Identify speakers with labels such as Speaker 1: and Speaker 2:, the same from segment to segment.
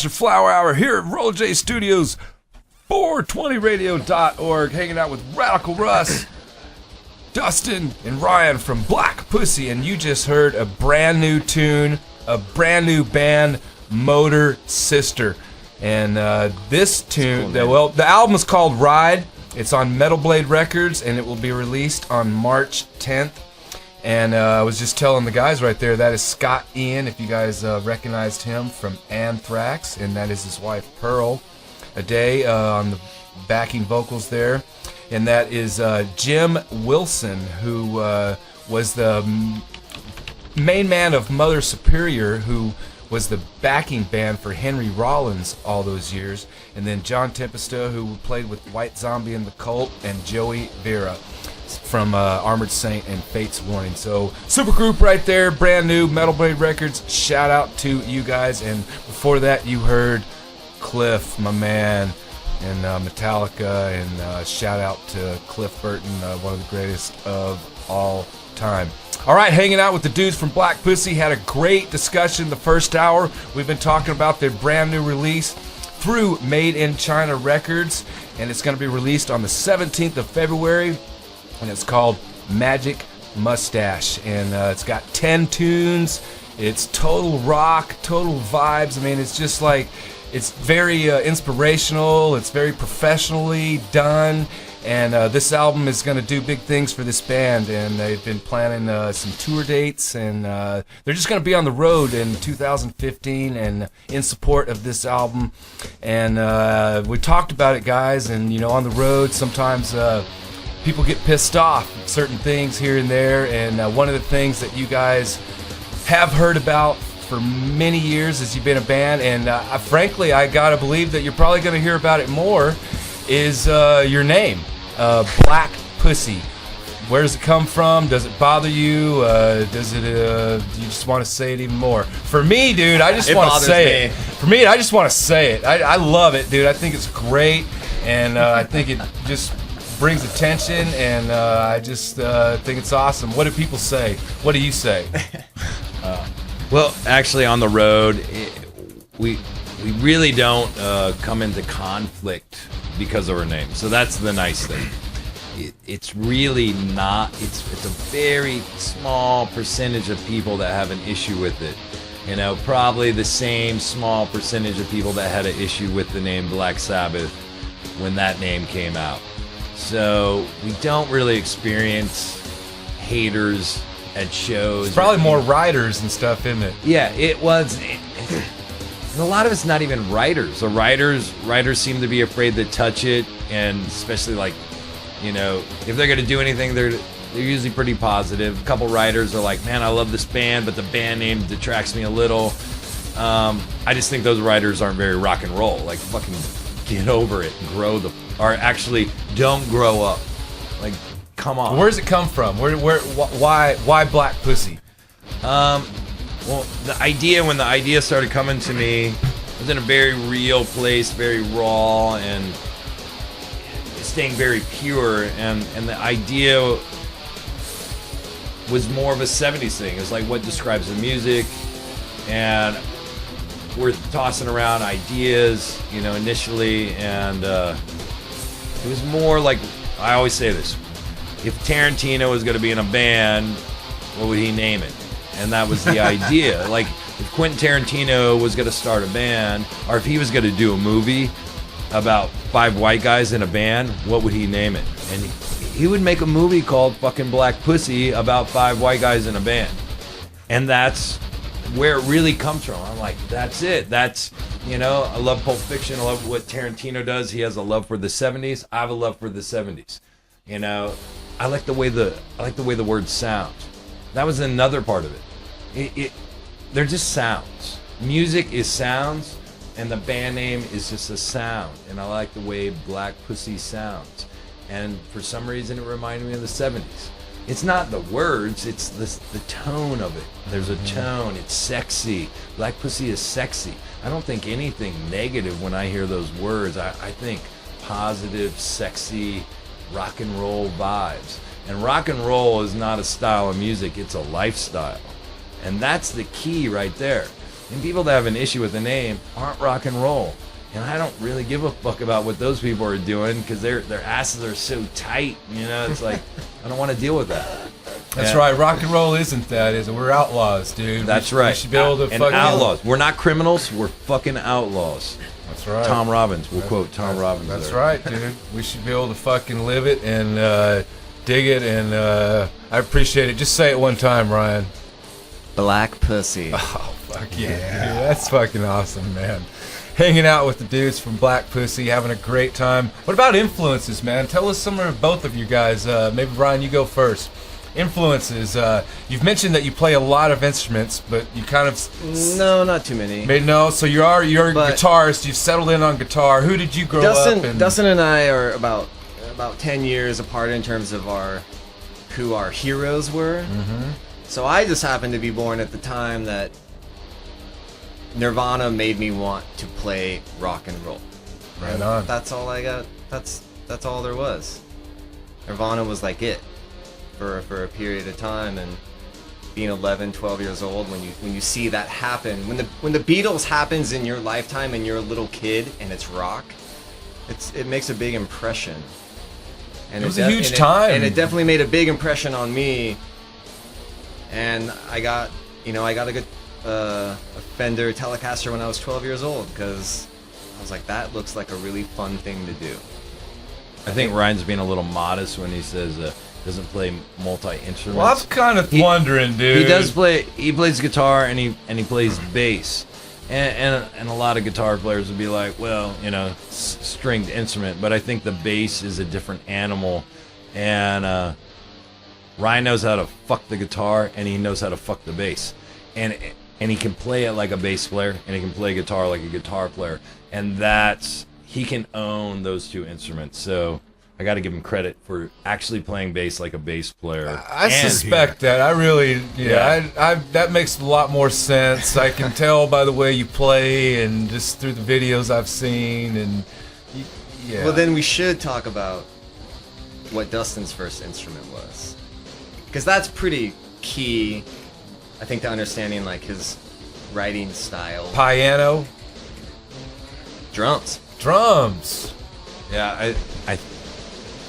Speaker 1: Flower Hour here at Roll J Studios, 420radio.org, hanging out with Radical Russ, Dustin, and Ryan from Black Pussy, and you just heard a brand new tune, a brand new band, Motor Sister. And this tune, cool, the album is called Ride. It's on Metal Blade Records, and it will be released on March 10th. And I was just telling the guys right there, that is Scott Ian, if you guys recognized him from Anthrax, and that is his wife Pearl Aday on the backing vocals there. And that is Jim Wilson, who was the main man of Mother Superior, who was the backing band for Henry Rollins all those years. And then John Tempesta, who played with White Zombie and the Cult, and Joey Vera from Armored Saint and Fate's Warning. So, super group right there, brand new, Metal Blade Records. Shout out to you guys. And before that, you heard Cliff, my man, and Metallica. And shout out to Cliff Burton, one of the greatest of all time. All right, hanging out with the dudes from Black Pussy. Had a great discussion the first hour. We've been talking about their brand new release through Made in China Records, and it's going to be released on the 17th of February. And it's called Magic Mustache, and it's got 10 tunes. It's total rock, total vibes. I mean, it's just like, it's very inspirational. It's very professionally done, and this album is going to do big things for this band. And they've been planning some tour dates, and they're just going to be on the road in 2015 and in support of this album. And we talked about it, guys, and on the road sometimes people get pissed off at certain things here and there, and one of the things that you guys have heard about for many years as you've been a band, and frankly, I gotta believe that you're probably gonna hear about it more, is your name, Black Pussy. Where does it come from? Does it bother you? Do you just want to say it even more? For me, dude, I just want to say it. For me, I just want to say it. I love it, dude. I think it's great, and I think it just brings attention, and I just think it's awesome. What do people say? What do you say?
Speaker 2: Well, actually, on the road, we really don't come into conflict because of our name. So that's the nice thing. It's really not. It's a very small percentage of people that have an issue with it. Probably the same small percentage of people that had an issue with the name Black Sabbath when that name came out. So we don't really experience haters at shows.
Speaker 1: It's probably more writers and stuff, isn't it?
Speaker 2: Yeah, it was. A lot of it's not even writers. The writers seem to be afraid to touch it, and especially if they're gonna do anything, they're usually pretty positive. A couple writers are like, man, I love this band, but the band name detracts me a little. I just think those writers aren't very rock and roll. Like, fucking get over it and or actually don't grow up. Like, come on.
Speaker 1: Where does it come from? Why Black Pussy?
Speaker 2: Well, when the idea started coming to me, it was in a very real place, very raw, and staying very pure, and the idea was more of a 70s thing. It's like, what describes the music, and we're tossing around ideas, initially, and it was more like, I always say this, if Tarantino was going to be in a band, what would he name it? And that was the idea. Like, if Quentin Tarantino was going to start a band, or if he was going to do a movie about 5 white guys in a band, what would he name it? And he would make a movie called fucking Black Pussy about 5 white guys in a band. And that's where it really comes from. I'm like, that's it. That's, I love Pulp Fiction. I love what Tarantino does. He has a love for the 70s. I have a love for the 70s. I like the way the word sounds. That was another part of it. They're just sounds. Music is sounds, and the band name is just a sound. And I like the way Black Pussy sounds. And for some reason, it reminded me of the 70s. It's not the words, it's the tone of it. There's a tone, it's sexy. Black Pussy is sexy. I don't think anything negative when I hear those words. I think positive, sexy, rock and roll vibes. And rock and roll is not a style of music, it's a lifestyle. And that's the key right there. And people that have an issue with the name aren't rock and roll. And I don't really give a fuck about what those people are doing because their asses are so tight. You know, it's like, I don't want to deal with that.
Speaker 1: That's right. Rock and roll isn't that, is it? We're outlaws, dude.
Speaker 2: That's right.
Speaker 1: We should be able to
Speaker 2: and outlaws. We're not criminals. We're fucking outlaws.
Speaker 1: That's right.
Speaker 2: Tom Robbins. We'll quote Tom Robbins.
Speaker 1: That's
Speaker 2: there.
Speaker 1: right, dude. We should be able to fucking live it and dig it, and I appreciate it. Just say it one time, Ryan.
Speaker 3: Black Pussy.
Speaker 1: Oh, fuck yeah. Dude, that's fucking awesome, man. Hanging out with the dudes from Black Pussy, having a great time. What about influences, man? Tell us some of both of you guys. Maybe Ryan, you go first. Influences. You've mentioned that you play a lot of instruments, but you kind of
Speaker 3: No, not too many.
Speaker 1: So you're a guitarist. You've settled in on guitar. Who did you grow up?
Speaker 3: Dustin and I are about 10 years apart in terms of who our heroes were.
Speaker 1: Mm-hmm.
Speaker 3: So I just happened to be born at the time that Nirvana made me want to play rock and roll.
Speaker 1: Right on.
Speaker 3: That's all I got. That's all there was. Nirvana was like it for a period of time, and being 11, 12 years old, when you see that happen, when the Beatles happens in your lifetime and you're a little kid and it's rock, it makes a big impression. And
Speaker 1: it was a huge time,
Speaker 3: and it definitely made a big impression on me. And I got a good a Fender Telecaster when I was 12 years old because I was like, that looks like a really fun thing to do.
Speaker 2: I think Ryan's being a little modest when he says doesn't play multi-instruments.
Speaker 1: Well, I'm kind of wondering, dude.
Speaker 2: He does play. He plays guitar and he plays bass, and a lot of guitar players would be like, well, stringed instrument. But I think the bass is a different animal, and Ryan knows how to fuck the guitar and he knows how to fuck the bass, and he can play it like a bass player and he can play guitar like a guitar player, and he can own those two instruments. So I got to give him credit for actually playing bass like a bass player.
Speaker 1: I suspect that. I really, that makes a lot more sense. I can tell by the way you play and just through the videos I've seen, and yeah.
Speaker 3: Well, then we should talk about what Dustin's first instrument was, because that's pretty key, I think, to understanding like his writing style.
Speaker 1: Piano,
Speaker 3: drums.
Speaker 2: Yeah, I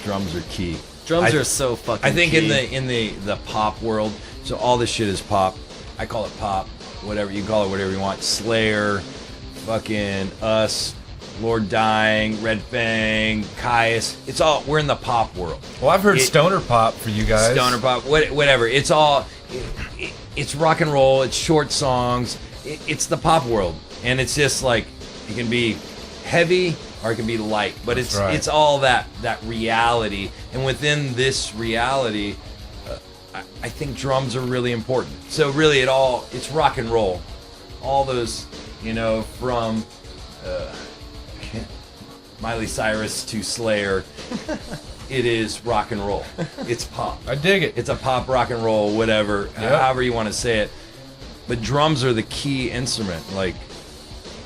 Speaker 2: drums are key.
Speaker 3: Drums are so fucking
Speaker 2: I think
Speaker 3: key.
Speaker 2: in the pop world, so all this shit is pop. I call it pop. Whatever you call it, whatever you want. Slayer, fucking Us, Lord Dying, Red Fang, Caius. It's all, we're in the pop world.
Speaker 1: Well, I've heard stoner pop for you guys.
Speaker 2: Stoner pop, whatever. It's all, it's rock and roll. It's short songs. It's the pop world, and it's just like it can be heavy or it can be light, but it's all that reality, and within this reality, I think drums are really important. So really, it's rock and roll. All those, from Miley Cyrus to Slayer, it is rock and roll. It's pop.
Speaker 1: I dig it.
Speaker 2: It's a pop rock and roll, whatever, however you want to say it. But drums are the key instrument. Like,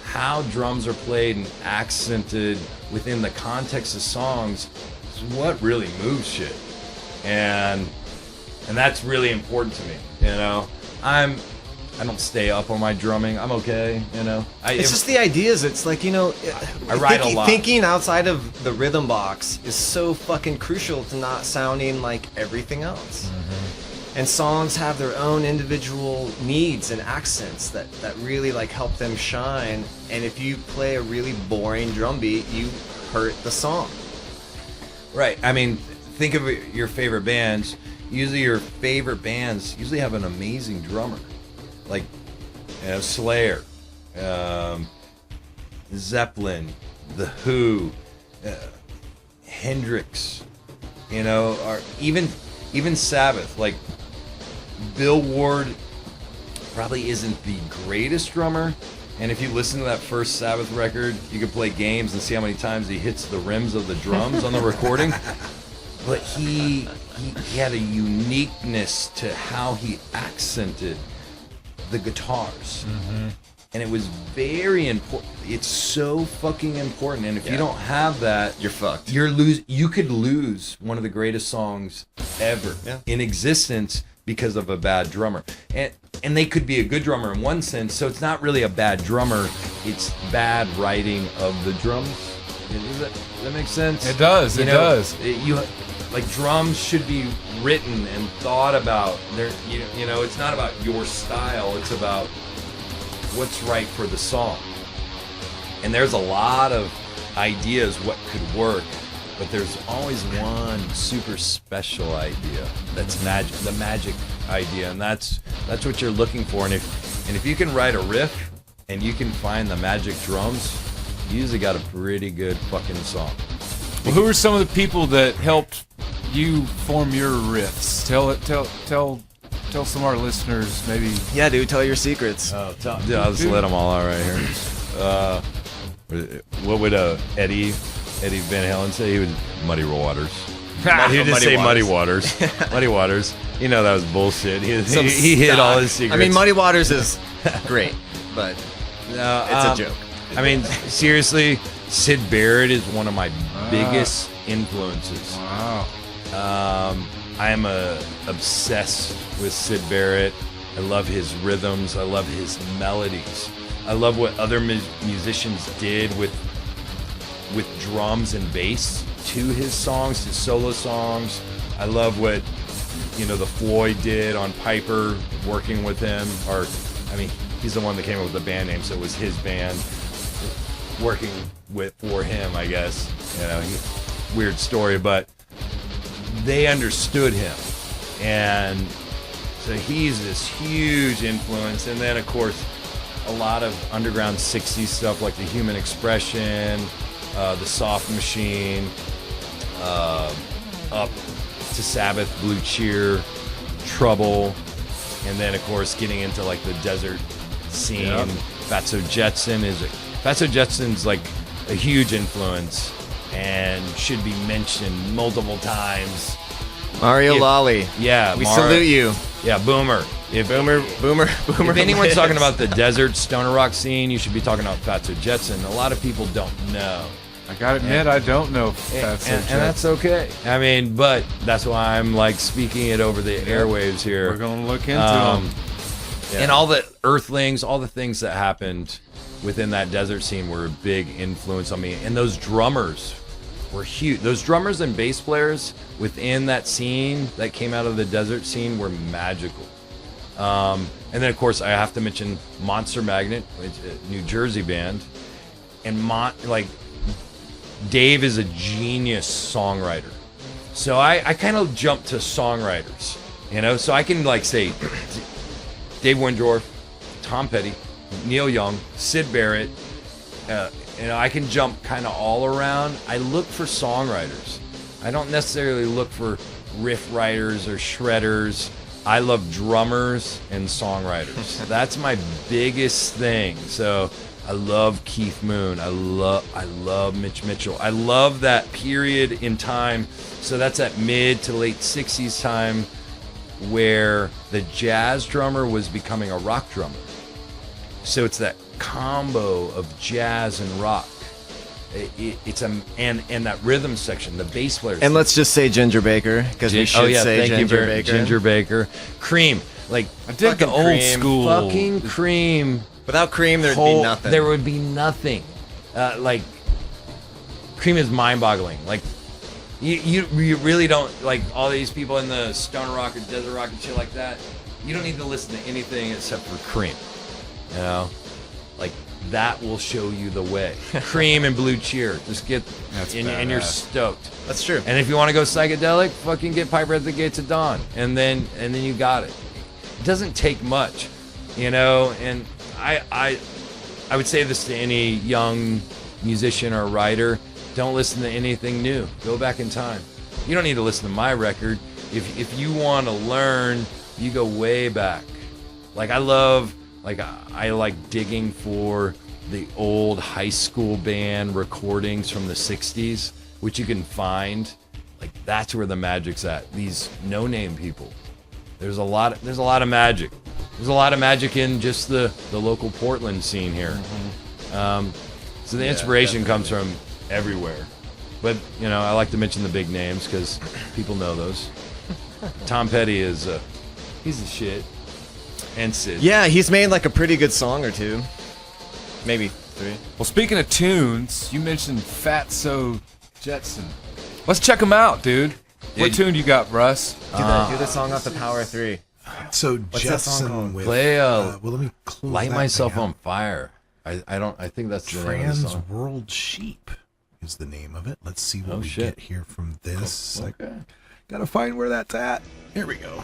Speaker 2: how drums are played and accented within the context of songs is what really moves shit, and that's really important to me. I don't stay up on my drumming. I'm okay.
Speaker 3: It's just the ideas. It's like,
Speaker 2: I write a lot.
Speaker 3: Thinking outside of the rhythm box is so fucking crucial to not sounding like everything else.
Speaker 1: Mm-hmm.
Speaker 3: And songs have their own individual needs and accents that really like help them shine. And if you play a really boring drum beat, you hurt the song.
Speaker 2: Right. I mean, think of your favorite bands. Usually your favorite bands usually have an amazing drummer. Like Slayer, Zeppelin, The Who, Hendrix, or even Sabbath. Like, Bill Ward probably isn't the greatest drummer, and if you listen to that first Sabbath record, you can play games and see how many times he hits the rims of the drums on the recording. But he had a uniqueness to how he accented the guitars.
Speaker 1: Mm-hmm.
Speaker 2: And it was very important. It's so fucking important. And if you don't have that,
Speaker 3: you're fucked.
Speaker 2: You could lose one of the greatest songs ever in existence because of a bad drummer. And they could be a good drummer in one sense, so it's not really a bad drummer, it's bad writing of the drums. Does that make sense?
Speaker 1: It does. It does.
Speaker 2: Like drums should be written and thought about. You know, it's not about your style. It's about what's right for the song. And there's a lot of ideas what could work, but there's always one super special idea that's the magic idea, and that's what you're looking for. And if you can write a riff and you can find the magic drums, you usually got a pretty good fucking song.
Speaker 1: Well, who are some of the people that helped you form your riffs? Tell some of our listeners maybe.
Speaker 3: Yeah, dude, tell your secrets.
Speaker 2: I'll just let them all out right here. What would Eddie Van Halen say? He would Muddy Waters. He would just say Muddy Waters. Muddy Waters. You know that was bullshit. He hid all his secrets.
Speaker 3: I mean, Muddy Waters is great, but it's a joke.
Speaker 2: I mean, seriously, Syd Barrett is one of my biggest influences.
Speaker 1: Wow.
Speaker 2: I am obsessed with Syd Barrett. I love his rhythms. I love his melodies. I love what other musicians did with drums and bass to his songs, his solo songs. I love what the Floyd did on Piper, working with him. Or, I mean, he's the one that came up with the band name, so it was his band working for him, I guess. Weird story, but they understood him, and so he's this huge influence. And then, of course, a lot of underground 60s stuff like the Human Expression, the Soft Machine, up to Sabbath, Blue Cheer, Trouble, and then of course getting into like the desert scene. Yep. Fatso Jetson's like a huge influence and should be mentioned multiple times.
Speaker 3: Mario Lally.
Speaker 2: Yeah,
Speaker 3: we salute you.
Speaker 2: Yeah, Boomer. Boomer. If anyone's talking about the desert stoner rock scene, you should be talking about Fatso Jetson. A lot of people don't know.
Speaker 1: I gotta admit, I don't know Fatso Jetson.
Speaker 2: And that's okay. I mean, but that's why I'm like speaking it over the airwaves here.
Speaker 1: We're gonna look into them.
Speaker 2: Yeah. And all the Earthlings, all the things that happened within that desert scene were a big influence on me. And those drummers were huge. Those drummers and bass players within that scene that came out of the desert scene were magical. And then, of course, I have to mention Monster Magnet, which is a New Jersey band. And Dave is a genius songwriter. So I kind of jump to songwriters, so I can like say Dave Windorf, Tom Petty, Neil Young, Syd Barrett. I can jump kind of all around. I look for songwriters. I don't necessarily look for riff writers or shredders. I love drummers and songwriters. That's my biggest thing. So I love Keith Moon. I love Mitch Mitchell. I love that period in time. So that's that mid to late 60s time where the jazz drummer was becoming a rock drummer. So it's that combo of jazz and rock. And that rhythm section, the bass players.
Speaker 3: And let's just say Ginger Baker, because we should say Ginger Baker.
Speaker 2: Ginger Baker. Cream. Like,
Speaker 1: I dig the old school.
Speaker 2: Fucking Cream.
Speaker 3: Without Cream, there would be nothing.
Speaker 2: There would be nothing. Cream is mind-boggling. Like, you really don't, like, all these people in the stoner rock or desert rock and shit like that, you don't need to listen to anything except for Cream. Like, that will show you the way. Cream and Blue Cheer. Just get, and you're stoked.
Speaker 3: That's true.
Speaker 2: And if you want to go psychedelic, fucking get Piper at the Gates of Dawn. And then you got it. It doesn't take much, and I would say this to any young musician or writer: don't listen to anything new. Go back in time. You don't need to listen to my record. If you want to learn, you go way back. Like I like digging for the old high school band recordings from the 60s, which you can find. Like that's where the magic's at. These no-name people. There's a lot of magic. There's a lot of magic in just the local Portland scene here. Mm-hmm. So the inspiration comes from everywhere. But, I like to mention the big names because people know those. Tom Petty is He's the shit. And Sid.
Speaker 3: Yeah, he's made like a pretty good song or two. Maybe 3.
Speaker 1: Well, speaking of tunes, you mentioned Fatso Jetson. Let's check him out, dude. What tune you got, Russ?
Speaker 3: Do the song off the Power 3.
Speaker 4: So
Speaker 3: What's that song
Speaker 4: Jetson
Speaker 3: called?
Speaker 4: with
Speaker 2: Play
Speaker 4: well, let me close
Speaker 2: Light
Speaker 4: that
Speaker 2: Myself
Speaker 4: thing
Speaker 2: on
Speaker 4: out.
Speaker 2: Fire. I think that's the name of the
Speaker 4: Trans
Speaker 2: song.
Speaker 4: World Sheep is the name of it. Let's see what
Speaker 2: Oh,
Speaker 4: we
Speaker 2: shit.
Speaker 4: get here from this.
Speaker 2: Okay.
Speaker 4: I gotta find where that's at. Here we go.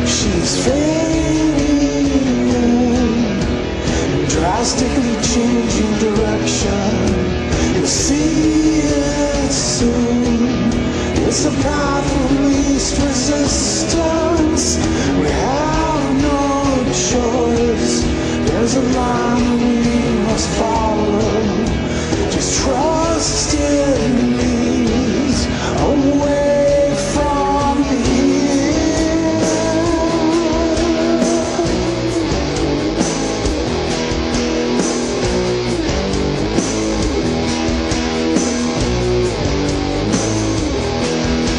Speaker 5: She's fading, drastically changing direction. You'll see it soon. It's the path of least resistance. We have no choice. There's a line we must follow. Just trust it leads away from here.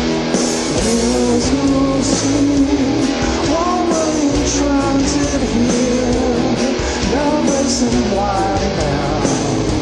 Speaker 5: There's no sea, one-way transit here. Nervous and wild now.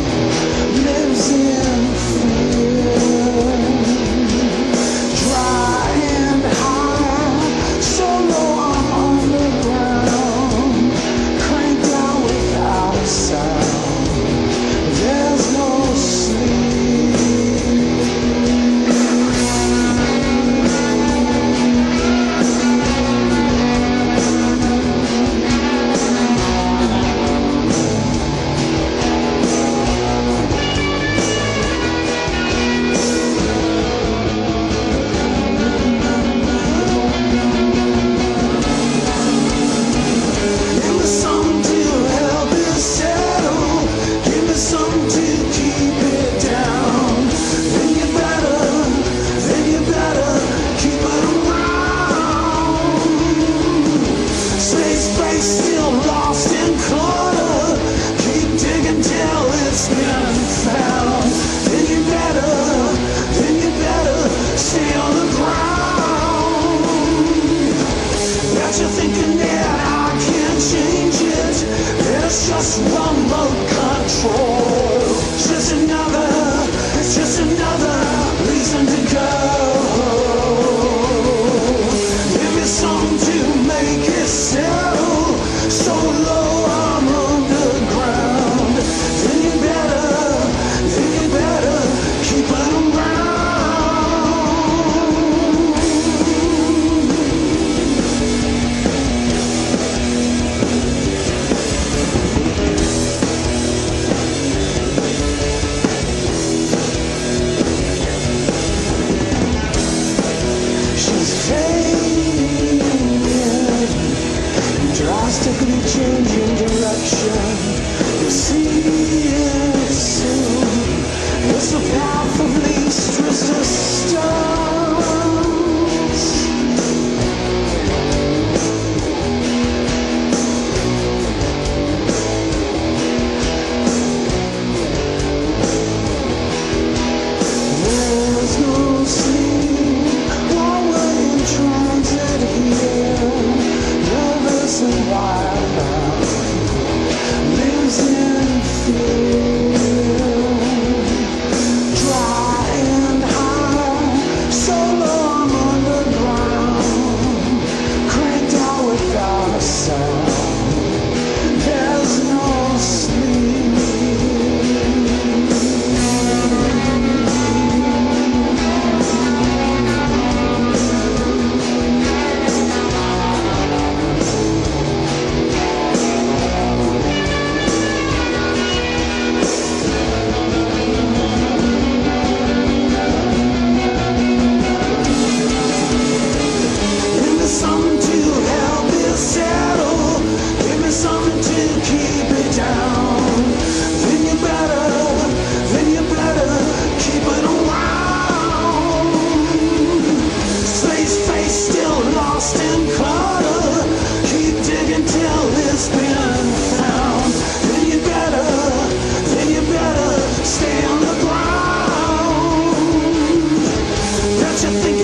Speaker 5: you think